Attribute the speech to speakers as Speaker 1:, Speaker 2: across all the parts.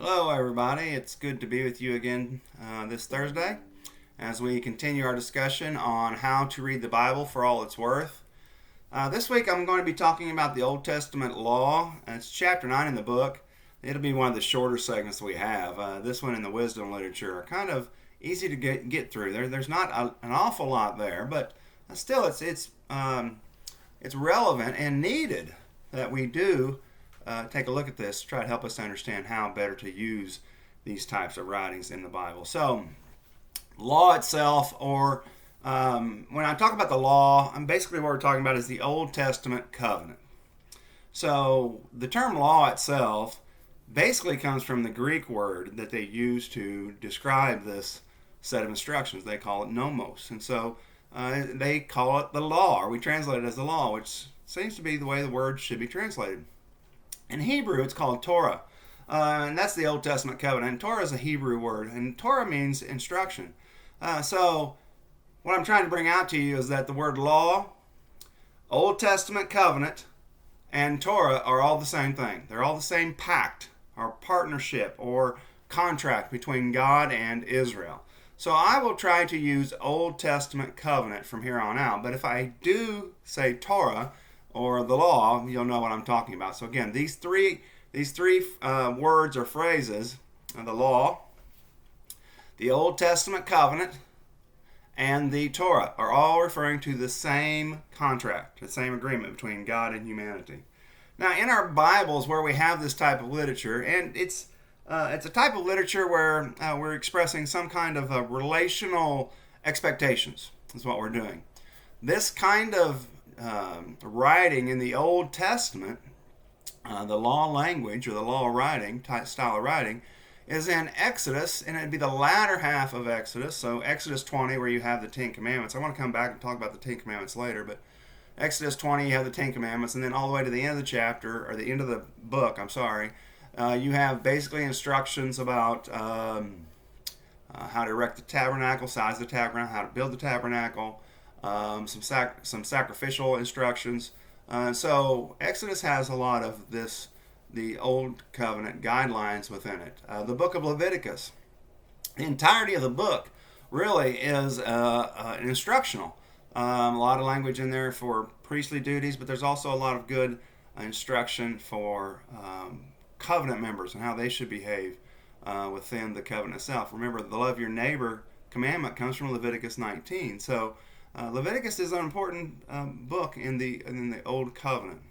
Speaker 1: Hello, everybody. It's good to be with you again this Thursday as we continue our discussion on how to read the Bible for all it's worth. This week I'm going to be talking about the Old Testament law. It's chapter 9 in the book. It'll be one of the shorter segments we have. This one and the wisdom literature are kind of easy to get through. There's not an awful lot there, but still it's relevant and needed that we do take a look at this to try to help us understand how better to use these types of writings in the Bible. So, law itself, or when I talk about the law, basically what we're talking about is the Old Testament covenant. So, the term law itself basically comes from the Greek word that they use to describe this set of instructions. They call it nomos. And so, they call it the law, or we translate it as the law, which seems to be the way the word should be translated. In Hebrew, it's called Torah, and that's the Old Testament covenant. And Torah is a Hebrew word, and Torah means instruction. So what I'm trying to bring out to you is that the word law, Old Testament covenant, and Torah are all the same thing. They're all the same pact, or partnership, or contract between God and Israel. So I will try to use Old Testament covenant from here on out, but if I do say Torah, or the law, you'll know what I'm talking about. So again, these three words or phrases, the law, the Old Testament covenant, and the Torah, are all referring to the same contract, the same agreement between God and humanity. Now, in our Bibles, where we have this type of literature, and it's a type of literature where we're expressing some kind of relational expectations, is what we're doing. This kind of writing in the Old Testament, the law language or the law writing, style of writing, is in Exodus, and it'd be the latter half of Exodus. So Exodus 20, where you have the Ten Commandments. I want to come back and talk about the Ten Commandments later, but Exodus 20, you have the Ten Commandments, and then all the way to the end of the chapter, or the end of the book, you have basically instructions about how to erect the tabernacle, size the tabernacle, how to build the tabernacle, some sacrificial instructions. So Exodus has a lot of the Old Covenant guidelines within it. The book of Leviticus, the entirety of the book really is an instructional. A lot of language in there for priestly duties, but there's also a lot of good instruction for covenant members and how they should behave within the covenant itself. Remember, the love your neighbor commandment comes from Leviticus 19. So Leviticus is an important book in the Old Covenant.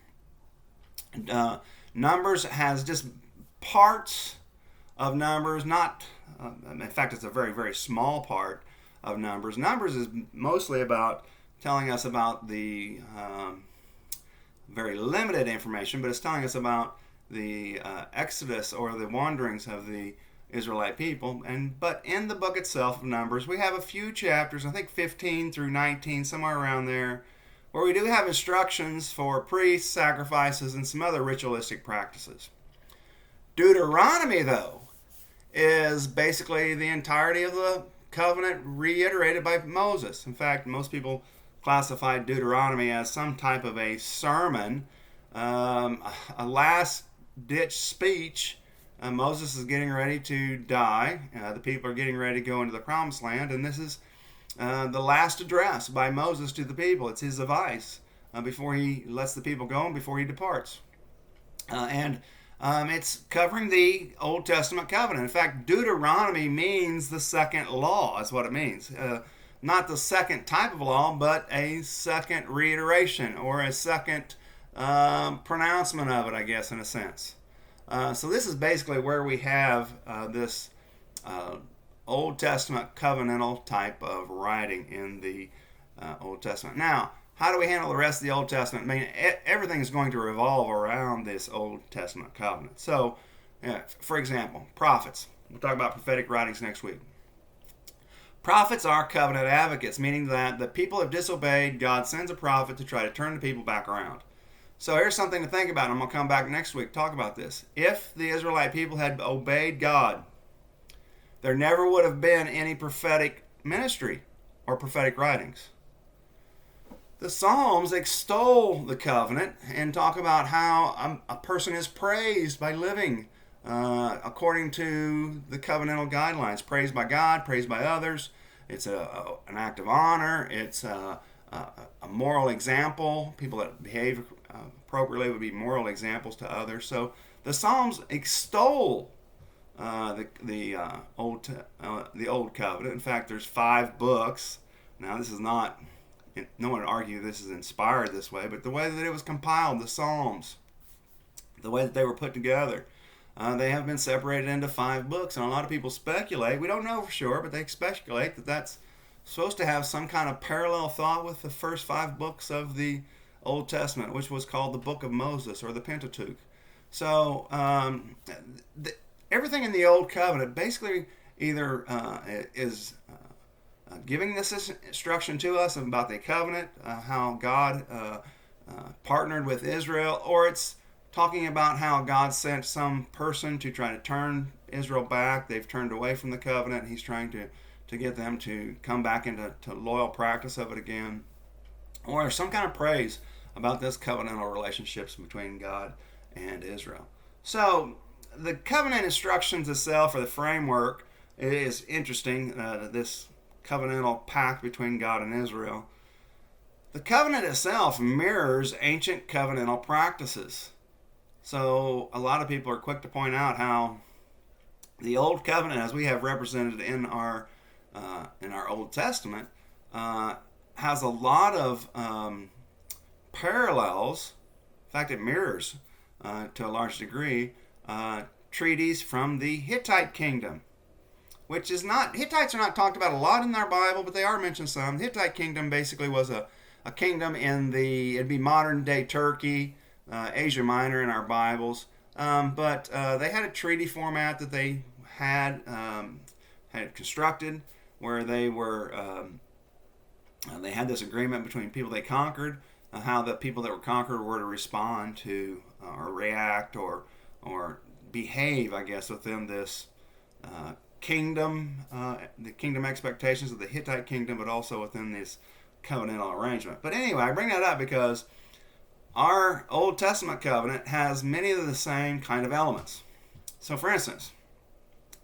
Speaker 1: Numbers has just parts of Numbers, not in fact it's a very, very small part of Numbers. Numbers is mostly about telling us about the very limited information, but it's telling us about the Exodus or the wanderings of the Israelite people. But in the book itself of Numbers, we have a few chapters, I think 15 through 19, somewhere around there, where we do have instructions for priests, sacrifices, and some other ritualistic practices. Deuteronomy, though, is basically the entirety of the covenant reiterated by Moses. In fact, most people classify Deuteronomy as some type of a sermon, a last-ditch speech. Moses is getting ready to die. The people are getting ready to go into the promised land, and this is the last address by Moses to the people. It's his advice before he lets the people go and before he departs. It's covering the Old Testament covenant. In fact, Deuteronomy means the second law, is what it means. Not the second type of law, but a second reiteration or a second pronouncement of it, I guess, in a sense. So this is basically where we have this Old Testament covenantal type of writing in the Old Testament. Now, how do we handle the rest of the Old Testament? I mean, everything is going to revolve around this Old Testament covenant. So, for example, prophets. We'll talk about prophetic writings next week. Prophets are covenant advocates, meaning that the people have disobeyed. God sends a prophet to try to turn the people back around. So here's something to think about. I'm going to come back next week to talk about this. If the Israelite people had obeyed God, there never would have been any prophetic ministry or prophetic writings. The Psalms extol the covenant and talk about how a person is praised by living according to the covenantal guidelines. Praised by God, praised by others. It's an act of honor. It's a moral example. People that behave appropriately would be moral examples to others. So the Psalms extol the old covenant. In fact, there's 5 books. Now, this is not. No one would argue this is inspired this way, but the way that it was compiled, the Psalms, the way that they were put together, they have been separated into 5 books, and a lot of people speculate. We don't know for sure, but they speculate that that's supposed to have some kind of parallel thought with the first 5 books of the Old Testament, which was called the Book of Moses or the Pentateuch. So everything in the Old Covenant basically either is giving this instruction to us about the covenant, how God partnered with Israel, or it's talking about how God sent some person to try to turn Israel back. They've turned away from the covenant. He's trying to get them to come back into loyal practice of it again. Or some kind of praise about this covenantal relationships between God and Israel. So the covenant instructions itself, or the framework, is interesting, this covenantal pact between God and Israel. The covenant itself mirrors ancient covenantal practices. So a lot of people are quick to point out how the Old Covenant, as we have represented in our Old Testament, has a lot of parallels. In fact, it mirrors to a large degree treaties from the Hittite kingdom, which is not, Hittites are not talked about a lot in our Bible, but they are mentioned some. The Hittite kingdom basically was a kingdom in it'd be modern day Turkey, Asia Minor in our Bibles, but they had a treaty format that they had constructed, where they had this agreement between people they conquered, how the people that were conquered were to respond to or react or behave, I guess, within this kingdom, the kingdom expectations of the Hittite kingdom, but also within this covenantal arrangement. But anyway, I bring that up because our Old Testament covenant has many of the same kind of elements. So, for instance,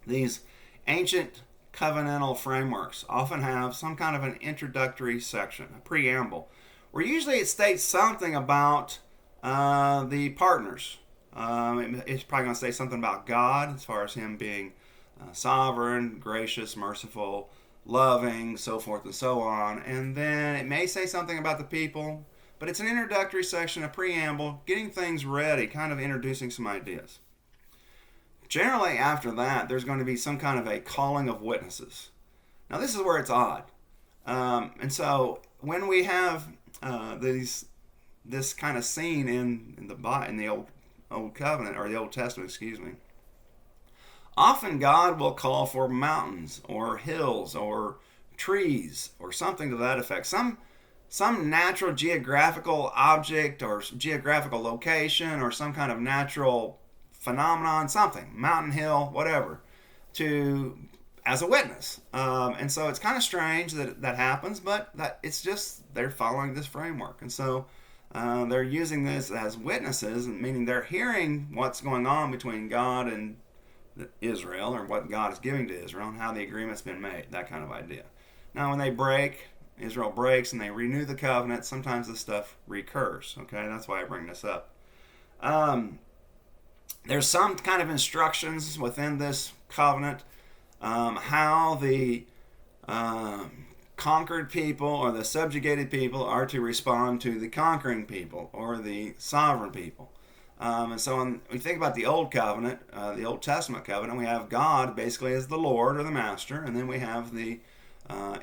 Speaker 1: these ancient covenantal frameworks often have some kind of an introductory section, a preamble, where usually it states something about the partners. It's probably going to say something about God, as far as Him being sovereign, gracious, merciful, loving, so forth and so on. And then it may say something about the people, but it's an introductory section, a preamble, getting things ready, kind of introducing some ideas. Generally, after that, there's going to be some kind of a calling of witnesses. Now, this is where it's odd. And so, when we have this kind of scene in the Old Covenant, or the Old Testament, excuse me, often God will call for mountains or hills or trees or something to that effect. Some natural geographical object or geographical location or some kind of natural phenomenon, something, mountain, hill, whatever, as a witness. And so it's kind of strange that happens, but it's just they're following this framework. And so they're using this as witnesses, meaning they're hearing what's going on between God and Israel, or what God is giving to Israel, and how the agreement's been made, that kind of idea. Now, when Israel breaks and they renew the covenant, sometimes this stuff recurs. Okay, that's why I bring this up. There's some kind of instructions within this covenant, how the conquered people or the subjugated people are to respond to the conquering people or the sovereign people. And so when we think about the Old Covenant, the Old Testament covenant, we have God basically as the Lord or the Master, and then we have the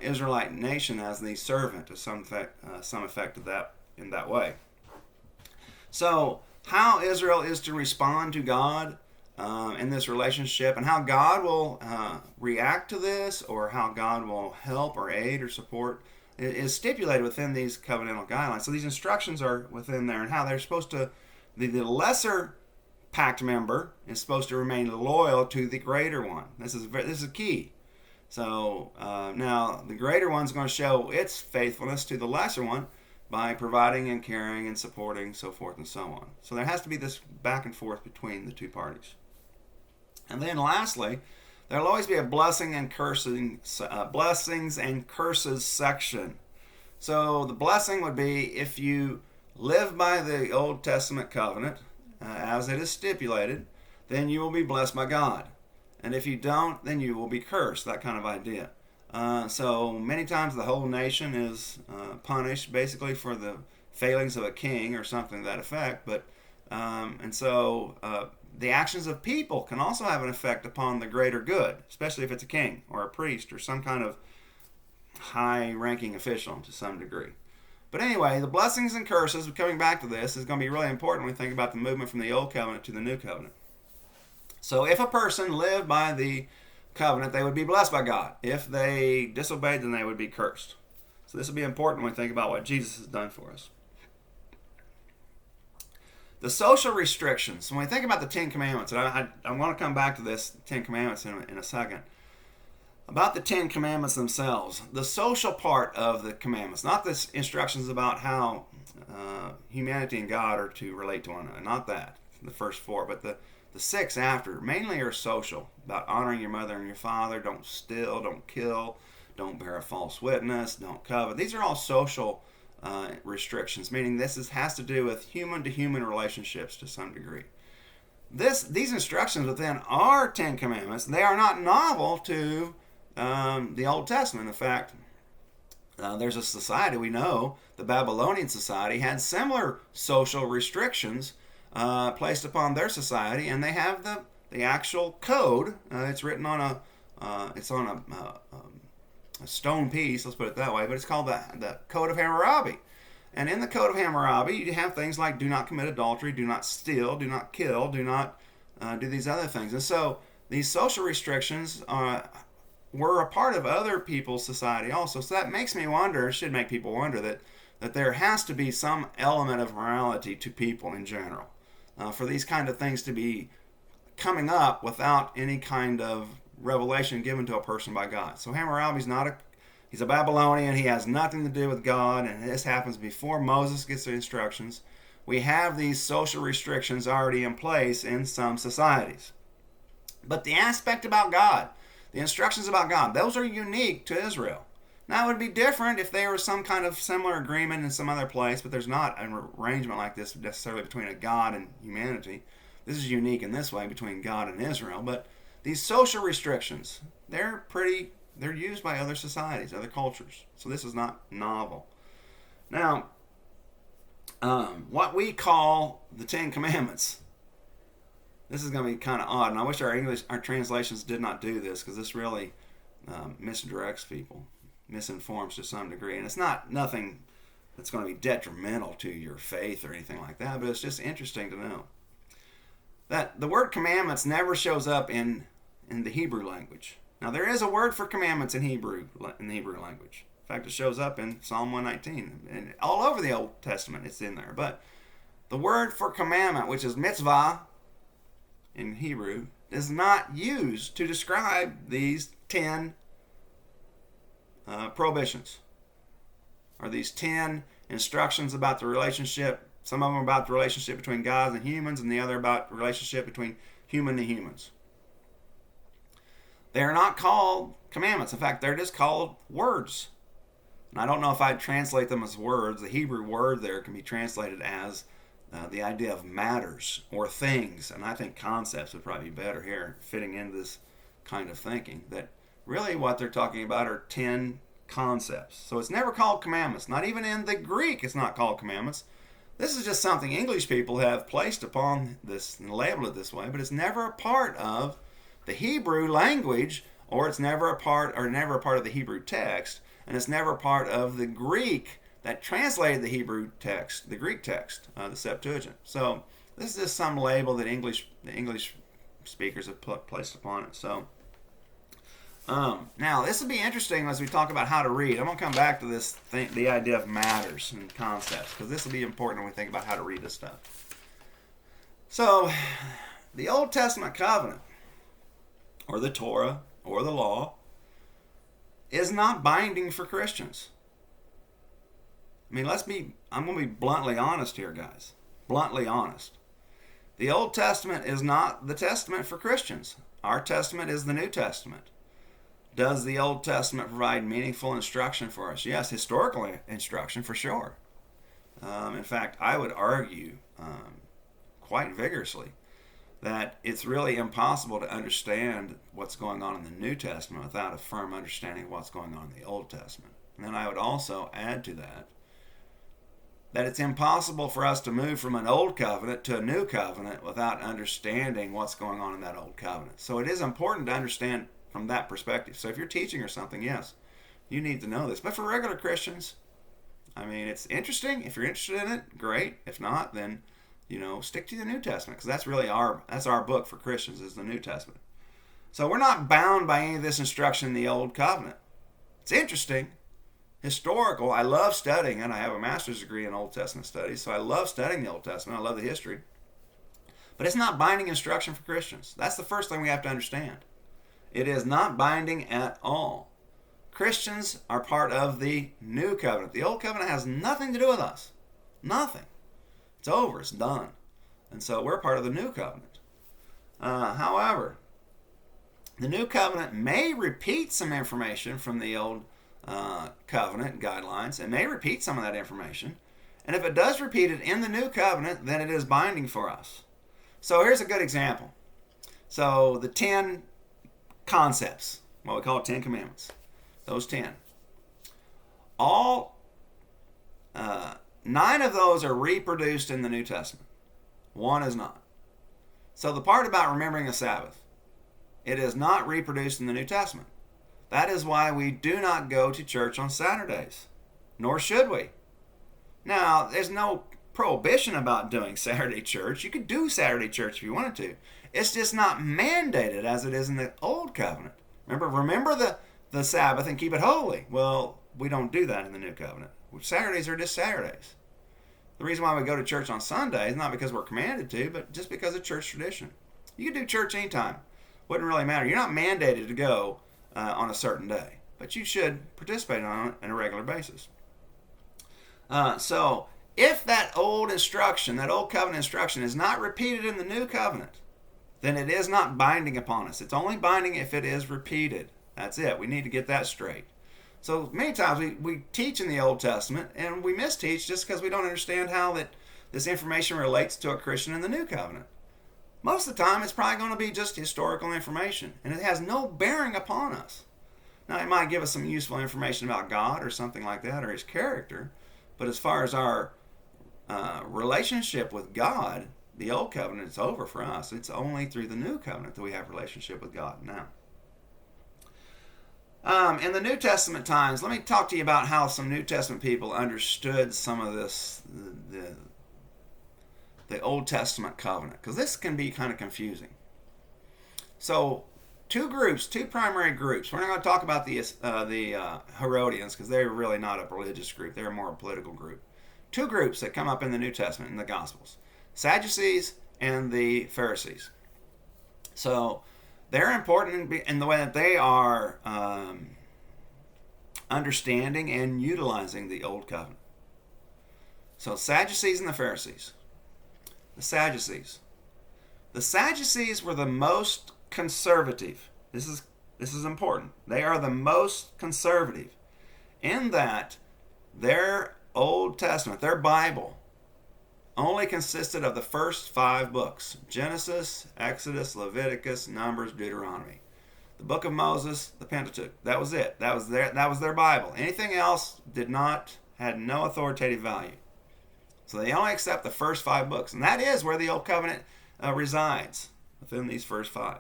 Speaker 1: Israelite nation as the servant to some effect of that in that way. So how Israel is to respond to God in this relationship, and how God will react to this, or how God will help or aid or support, is stipulated within these covenantal guidelines. So these instructions are within there, and how they're supposed to, the lesser pact member is supposed to remain loyal to the greater one. This is key. So now the greater one's going to show its faithfulness to the lesser one by providing and caring and supporting, so forth and so on. So there has to be this back and forth between the two parties. And then lastly, there'll always be a blessings and curses section. So the blessing would be if you live by the Old Testament covenant as it is stipulated, then you will be blessed by God. And if you don't, then you will be cursed, that kind of idea. So many times the whole nation is punished basically for the failings of a king or something to that effect. But the actions of people can also have an effect upon the greater good, especially if it's a king or a priest or some kind of high-ranking official to some degree. But anyway, the blessings and curses, coming back to this, is going to be really important when we think about the movement from the Old Covenant to the New Covenant. So if a person lived by the covenant, they would be blessed by God. If they disobeyed, then they would be cursed. So this will be important when we think about what Jesus has done for us. The social restrictions. When we think about the Ten Commandments, and I want to come back to this Ten Commandments in a second. About the Ten Commandments themselves, the social part of the commandments, not the instructions about how humanity and God are to relate to one another, not that, the first four, but the 6 after mainly are social, about honoring your mother and your father, don't steal, don't kill, don't bear a false witness, don't covet. These are all social restrictions, meaning this has to do with human-to-human relationships to some degree. These instructions within our Ten Commandments, they are not novel to the Old Testament. In fact, there's a society we know, the Babylonian society, had similar social restrictions placed upon their society, and they have the actual code. It's written on a stone piece, let's put it that way, but it's called the Code of Hammurabi. And in the Code of Hammurabi, you have things like do not commit adultery, do not steal, do not kill, do not do these other things. And so these social restrictions were a part of other people's society also. So that makes me wonder, it should make people wonder, that there has to be some element of morality to people in general. For these kind of things to be coming up without any kind of revelation given to a person by God. So Hammurabi's he's a Babylonian, he has nothing to do with God, and this happens before Moses gets the instructions. We have these social restrictions already in place in some societies. But the aspect about God, the instructions about God, those are unique to Israel. Now, it would be different if there was some kind of similar agreement in some other place, but there's not an arrangement like this necessarily between a God and humanity. This is unique in this way between God and Israel. But these social restrictions, they're used by other societies, other cultures. So this is not novel. Now, what we call the Ten Commandments, this is going to be kind of odd, and I wish our translations did not do this, because this really misdirects people, misinforms to some degree, and it's nothing that's going to be detrimental to your faith or anything like that, but it's just interesting to know that the word commandments never shows up in the Hebrew language. Now, there is a word for commandments in the Hebrew language. In fact, it shows up in Psalm 119, and all over the Old Testament it's in there. But the word for commandment, which is mitzvah in Hebrew, is not used to describe these 10 prohibitions, or these 10 instructions about the relationship. Some of them about the relationship between God and humans, and the other about the relationship between human to humans. They are not called commandments. In fact, they're just called words. And I don't know if I'd translate them as words. The Hebrew word there can be translated as the idea of matters or things. And I think concepts would probably be better here, fitting into this kind of thinking. That really what they're talking about are 10 concepts. So it's never called commandments. Not even in the Greek it's not called commandments. This is just something English people have placed upon this and labeled it this way, but it's never a part of the Hebrew language, or it's never a part of the Hebrew text, and it's never part of the Greek that translated the Hebrew text, the Greek text, the Septuagint. So this is just some label that the English speakers have placed upon it. So now this will be interesting as we talk about how to read. I'm going to come back to this thing, the idea of matters and concepts, because this will be important when we think about how to read this stuff. So the Old Testament covenant, or the Torah, or the law, is not binding for Christians. I mean, I'm going to be bluntly honest here, guys. Bluntly honest. The Old Testament is not the testament for Christians. Our Testament is the New Testament. Does the Old Testament provide meaningful instruction for us? Yes, historical instruction for sure. In fact, I would argue quite vigorously that it's really impossible to understand what's going on in the New Testament without a firm understanding of what's going on in the Old Testament. And then I would also add to that it's impossible for us to move from an old covenant to a new covenant without understanding what's going on in that old covenant. So it is important to understand from that perspective. So if you're teaching or something, yes, you need to know this. But for regular Christians, I mean, it's interesting. If you're interested in it, great. If not, then stick to the New Testament, because that's really our book for Christians, is the New Testament. So we're not bound by any of this instruction in the Old Covenant. It's interesting, historical. I love studying it. I have a master's degree in Old Testament studies, so I love studying the Old Testament. I love the history. But it's not binding instruction for Christians. That's the first thing we have to understand. It is not binding at all. Christians are part of the New Covenant. The Old Covenant has nothing to do with us. Nothing. It's over. It's done. And so we're part of the New Covenant. However, the New Covenant may repeat some information from the Old Covenant guidelines. It may repeat some of that information. And if it does repeat it in the New Covenant, then it is binding for us. So here's a good example. So the 10 concepts, what we call 10 commandments, those 10. All 9 of those are reproduced in the New Testament. 1 is not. So the part about remembering the Sabbath, it is not reproduced in the New Testament. That is why we do not go to church on Saturdays, nor should we. Now, there's no prohibition about doing Saturday church. You could do Saturday church if you wanted to. It's just not mandated as it is in the Old Covenant. Remember the Sabbath and keep it holy. Well, we don't do that in the New Covenant. Saturdays are just Saturdays. The reason why we go to church on Sunday is not because we're commanded to, but just because of church tradition. You can do church anytime. Wouldn't really matter. You're not mandated to go on a certain day, but you should participate on it on a regular basis. So if that old instruction, that Old Covenant instruction, is not repeated in the New Covenant, then it is not binding upon us. It's only binding if it is repeated. That's it. We need to get that straight. So many times we teach in the Old Testament and we misteach just because we don't understand how that this information relates to a Christian in the New Covenant. Most of the time it's probably going to be just historical information and it has no bearing upon us. Now it might give us some useful information about God or something like that, or His character, but as far as our relationship with God, the Old Covenant is over for us. It's only through the New Covenant that we have a relationship with God now. In the New Testament times, let me talk to you about how some New Testament people understood some of this, the Old Testament covenant, because this can be kind of confusing. So, two primary groups. We're not going to talk about the Herodians, because they're really not a religious group. They're more a political group. 2 groups that come up in the New Testament, in the Gospels. Sadducees and the Pharisees. So, they're important in the way that they are understanding and utilizing the Old Covenant. So Sadducees and the Pharisees. The Sadducees. The Sadducees were the most conservative. This is important. They are the most conservative in that their Old Testament, their Bible, only consisted of the first 5 books: Genesis, Exodus, Leviticus, Numbers, Deuteronomy. The book of Moses, the Pentateuch. That was it. That was their Bible. Anything else had no authoritative value. So they only accept the first 5 books, and that is where the Old Covenant resides, within these first 5.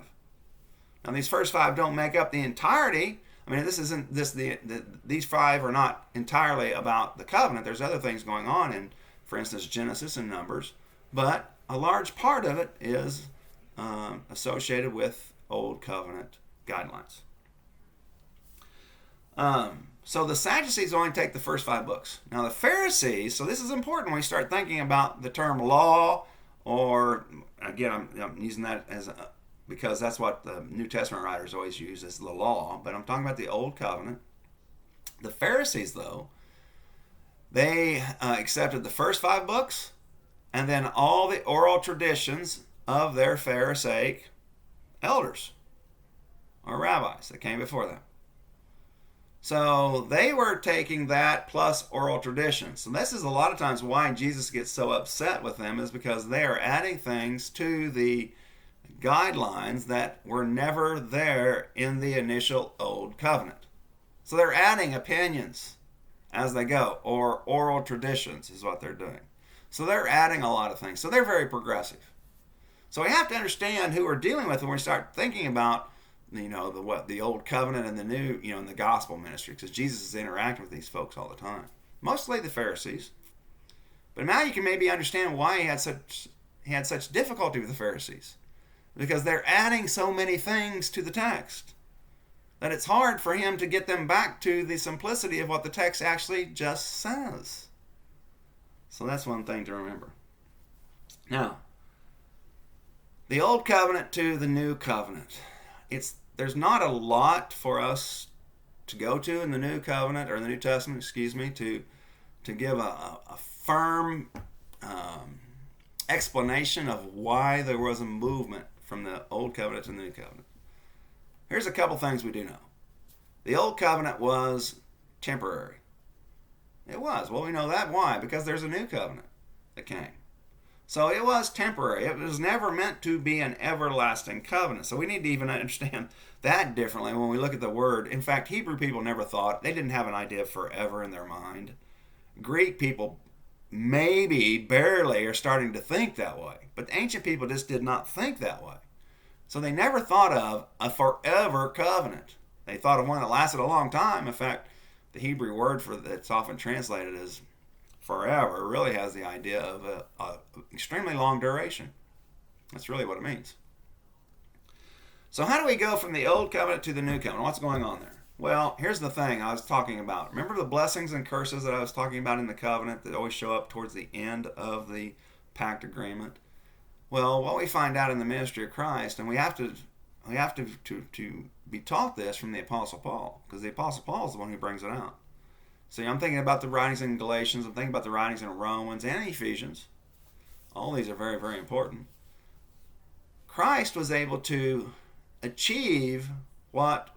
Speaker 1: Now these first 5 don't make up the entirety. I mean, these 5 are not entirely about the covenant. There's other things going on in, for instance, Genesis and Numbers, but a large part of it is associated with Old Covenant guidelines. So the Sadducees only take the first 5 books. Now the Pharisees, so this is important when we start thinking about the term law, or again, I'm using that because that's what the New Testament writers always use as the law, but I'm talking about the Old Covenant. The Pharisees, though, they accepted the first 5 books and then all the oral traditions of their Pharisaic elders. or rabbis that came before them. So they were taking that plus oral tradition. So this is a lot of times why Jesus gets so upset with them, is because they are adding things to the guidelines that were never there in the initial Old Covenant. So they're adding opinions as they go, or oral traditions is what they're doing. So they're adding a lot of things. So they're very progressive. So we have to understand who we're dealing with when we start thinking about the Old Covenant and the New, in the gospel ministry, because Jesus is interacting with these folks all the time. Mostly the Pharisees. But now you can maybe understand why he had such difficulty with the Pharisees. Because they're adding so many things to the text that it's hard for him to get them back to the simplicity of what the text actually just says. So that's one thing to remember. Now, the Old Covenant to the New Covenant. There's not a lot for us to go to in the New Covenant, or the New Testament, to give a firm explanation of why there was a movement from the Old Covenant to the New Covenant. Here's a couple things we do know. The Old Covenant was temporary. It was. Well, we know that. Why? Because there's a New Covenant that came. So it was temporary. It was never meant to be an everlasting covenant. So we need to even understand that differently when we look at the word. In fact, Hebrew people never thought, they didn't have an idea of forever in their mind. Greek people maybe, barely, are starting to think that way. But ancient people just did not think that way. So they never thought of a forever covenant. They thought of one that lasted a long time. In fact, the Hebrew word for that's often translated as forever really has the idea of a extremely long duration. That's really what it means. So how do we go from the Old Covenant to the New Covenant? What's going on there? Well, here's the thing I was talking about. Remember the blessings and curses that I was talking about in the covenant that always show up towards the end of the pact agreement? Well, what we find out in the ministry of Christ, and we have to be taught this from the Apostle Paul, because the Apostle Paul is the one who brings it out. See, I'm thinking about the writings in Galatians, I'm thinking about the writings in Romans and Ephesians. All these are very, very important. Christ was able to achieve what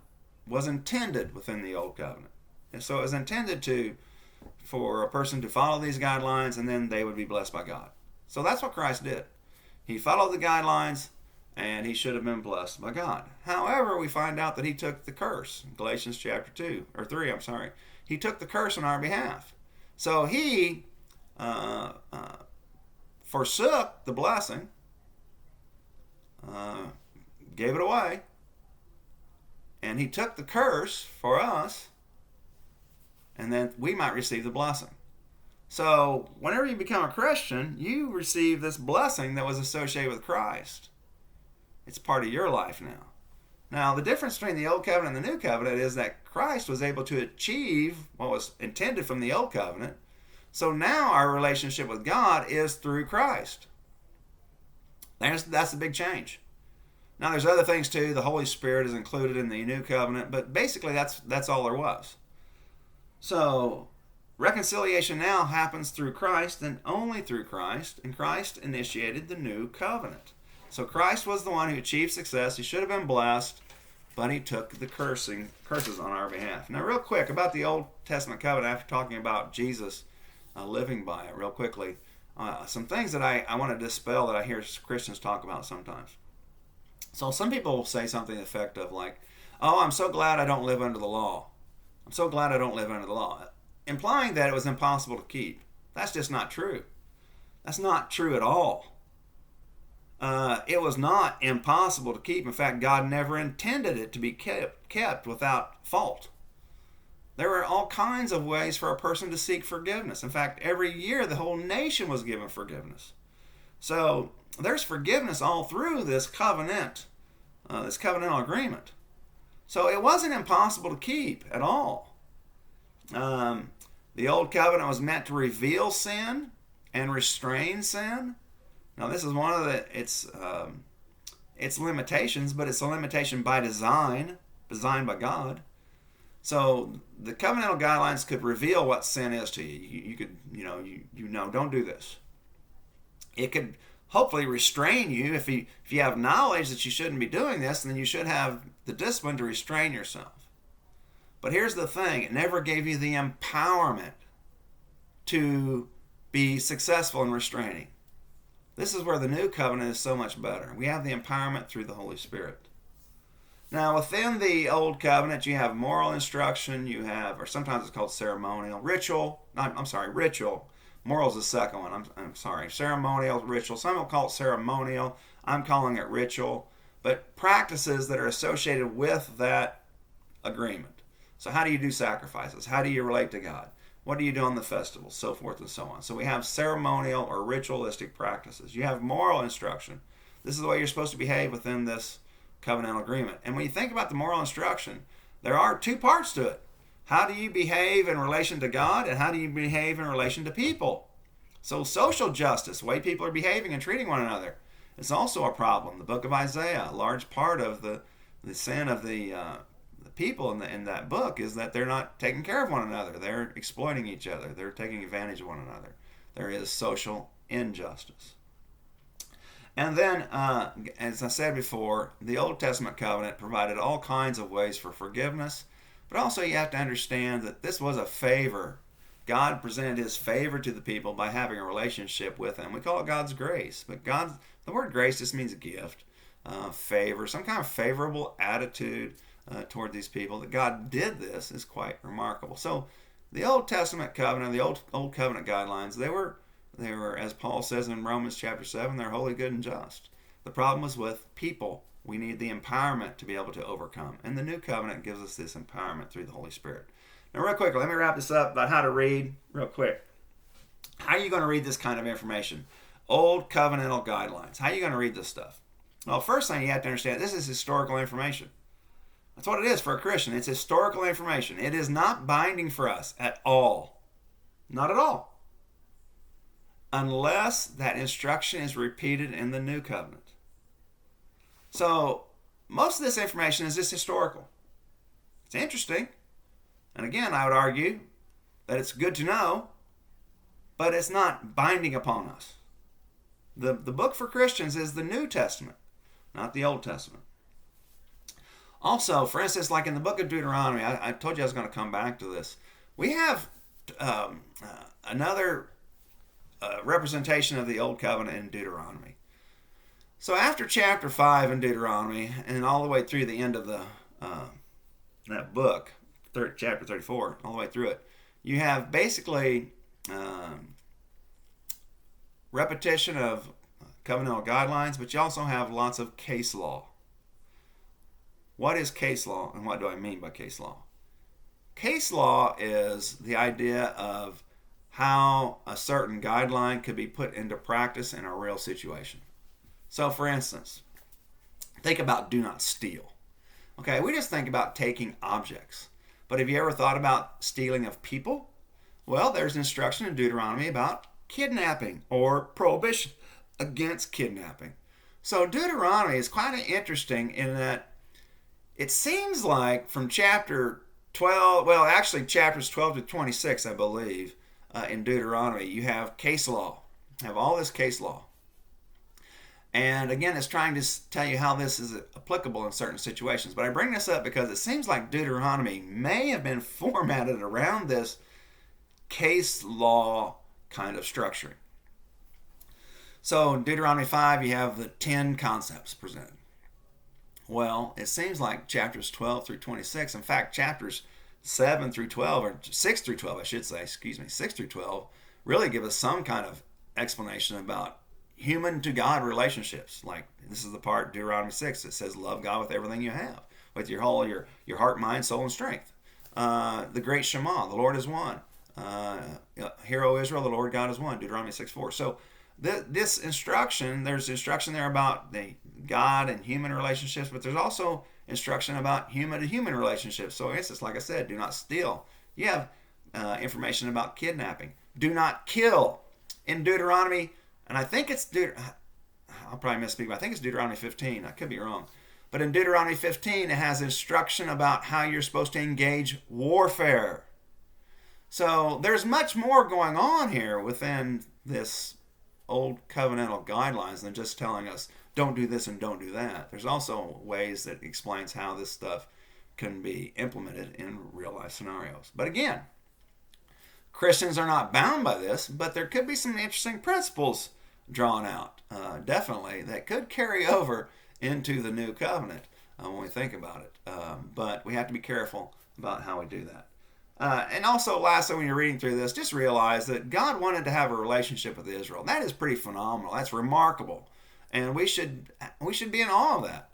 Speaker 1: was intended within the Old Covenant. And so it was intended for a person to follow these guidelines, and then they would be blessed by God. So that's what Christ did. He followed the guidelines, and he should have been blessed by God. However, we find out that he took the curse. Galatians chapter 3. He took the curse on our behalf. So he forsook the blessing, gave it away, and he took the curse for us, and then we might receive the blessing. So whenever you become a Christian, you receive this blessing that was associated with Christ. It's part of your life now. Now, the difference between the Old Covenant and the New Covenant is that Christ was able to achieve what was intended from the Old Covenant. So now our relationship with God is through Christ. That's the big change. Now, there's other things too. The Holy Spirit is included in the New Covenant, but basically that's all there was. So reconciliation now happens through Christ and only through Christ, and Christ initiated the New Covenant. So Christ was the one who achieved success. He should have been blessed, but he took the curses on our behalf. Now, real quick, about the Old Testament covenant, after talking about Jesus living by it real quickly, some things that I want to dispel that I hear Christians talk about sometimes. So some people will say something effective like, oh, I'm so glad I don't live under the law. I'm so glad I don't live under the law. Implying that it was impossible to keep. That's just not true. That's not true at all. It was not impossible to keep. In fact, God never intended it to be kept without fault. There were all kinds of ways for a person to seek forgiveness. In fact, every year the whole nation was given forgiveness. So there's forgiveness all through this covenant, this covenantal agreement. So it wasn't impossible to keep at all. The old covenant was meant to reveal sin and restrain sin. Now, this is one of its limitations, but it's a limitation by design, designed by God. So the covenantal guidelines could reveal what sin is to you. You could, don't do this. It could hopefully restrain you. If you have knowledge that you shouldn't be doing this, then you should have the discipline to restrain yourself. But here's the thing, it never gave you the empowerment to be successful in restraining. This is where the new covenant is so much better. We have the empowerment through the Holy Spirit. Now, within the old covenant, you have moral instruction, you have, or sometimes it's called ceremonial, ritual. Moral is the second one. I'm sorry. Ceremonial, ritual. Some will call it ceremonial. I'm calling it ritual. But practices that are associated with that agreement. So how do you do sacrifices? How do you relate to God? What do you do on the festivals? So forth and so on. So we have ceremonial or ritualistic practices. You have moral instruction. This is the way you're supposed to behave within this covenantal agreement. And when you think about the moral instruction, there are two parts to it. How do you behave in relation to God, and how do you behave in relation to people? So social justice, the way people are behaving and treating one another, is also a problem. The book of Isaiah, a large part of the sin of the people in that book is that they're not taking care of one another. They're exploiting each other. They're taking advantage of one another. There is social injustice. And then, as I said before, the Old Testament covenant provided all kinds of ways for forgiveness. But also you have to understand that this was a favor. God presented his favor to the people by having a relationship with them. We call it God's grace. But the word grace just means a gift, favor, some kind of favorable attitude toward these people. That God did this is quite remarkable. So the Old Testament covenant, the old covenant guidelines, they were, as Paul says in Romans chapter 7, they're holy, good, and just. The problem was with people. We need the empowerment to be able to overcome. And the new covenant gives us this empowerment through the Holy Spirit. Now, real quick, let me wrap this up about how to read real quick. How are you going to read this kind of information? Old covenantal guidelines. How are you going to read this stuff? Well, first thing you have to understand, this is historical information. That's what it is for a Christian. It's historical information. It is not binding for us at all. Not at all. Unless that instruction is repeated in the new covenant. So, most of this information is just historical. It's interesting. And again, I would argue that it's good to know, but it's not binding upon us. The book for Christians is the New Testament, not the Old Testament. Also, for instance, like in the book of Deuteronomy, I told you I was going to come back to this. We have another representation of the Old Covenant in Deuteronomy. So after chapter 5 in Deuteronomy, and all the way through the end of that book, chapter 34, all the way through it, you have basically repetition of covenantal guidelines, but you also have lots of case law. What is case law, and what do I mean by case law? Case law is the idea of how a certain guideline could be put into practice in a real situation. So, for instance, think about do not steal. Okay, we just think about taking objects. But have you ever thought about stealing of people? Well, there's instruction in Deuteronomy about kidnapping or prohibition against kidnapping. So Deuteronomy is quite interesting in that it seems like from chapter 12, well, actually chapters 12 to 26, I believe, in Deuteronomy, you have case law. You have all this case law. And again, it's trying to tell you how this is applicable in certain situations. But I bring this up because it seems like Deuteronomy may have been formatted around this case law kind of structuring. So in Deuteronomy 5, you have the 10 concepts presented. Well, it seems like chapters 12 through 26, in fact, chapters 7 through 12, or 6 through 12, I should say, 6 through 12, really give us some kind of explanation about human to God relationships. Like, this is the part, Deuteronomy 6, that says, love God with everything you have, with your whole, your heart, mind, soul, and strength. The great Shema, the Lord is one. Hear, O Israel, the Lord God is one, Deuteronomy 6:4. So this instruction, there's instruction there about the God and human relationships, but there's also instruction about human to human relationships. So it's just like I said, do not steal. You have information about kidnapping. Do not kill. In Deuteronomy, and I think it's I'll probably misspeak, but I think it's Deuteronomy 15. I could be wrong. But in Deuteronomy 15, it has instruction about how you're supposed to engage warfare. So there's much more going on here within this old covenantal guidelines than just telling us don't do this and don't do that. There's also ways that explains how this stuff can be implemented in real life scenarios. But again, Christians are not bound by this, but there could be some interesting principles drawn out, definitely, that could carry over into the new covenant when we think about it. But we have to be careful about how we do that. And also, lastly, when you're reading through this, just realize that God wanted to have a relationship with Israel. That is pretty phenomenal. That's remarkable. And we should be in awe of that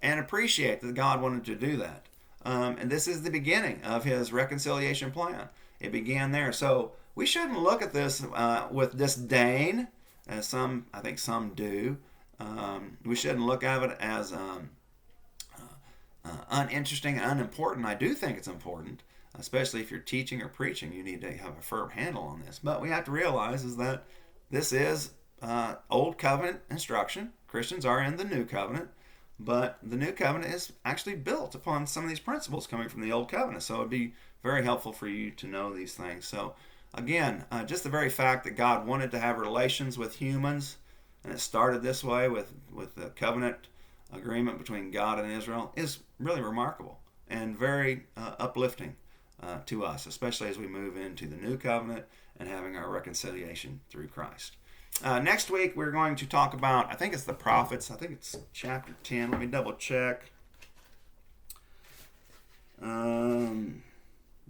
Speaker 1: and appreciate that God wanted to do that. And this is the beginning of his reconciliation plan. It began there. So we shouldn't look at this with disdain, as I think some do. We shouldn't look at it as uninteresting and unimportant. I do think it's important, especially if you're teaching or preaching. You need to have a firm handle on this. But we have to realize is that this is old covenant instruction. Christians are in the new covenant. But the new covenant is actually built upon some of these principles coming from the old covenant. So it would be very helpful for you to know these things. So again, just the very fact that God wanted to have relations with humans, and it started this way with the covenant agreement between God and Israel, is really remarkable and very uplifting to us, especially as we move into the new covenant and having our reconciliation through Christ. Next week, we're going to talk about, I think it's the prophets. I think it's chapter 10. Let me double check.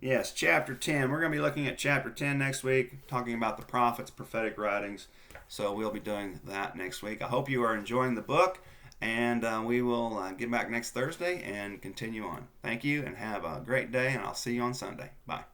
Speaker 1: Yes, chapter 10. We're going to be looking at chapter 10 next week, talking about the prophets, prophetic writings. So we'll be doing that next week. I hope you are enjoying the book, and we will get back next Thursday and continue on. Thank you, and have a great day, and I'll see you on Sunday. Bye.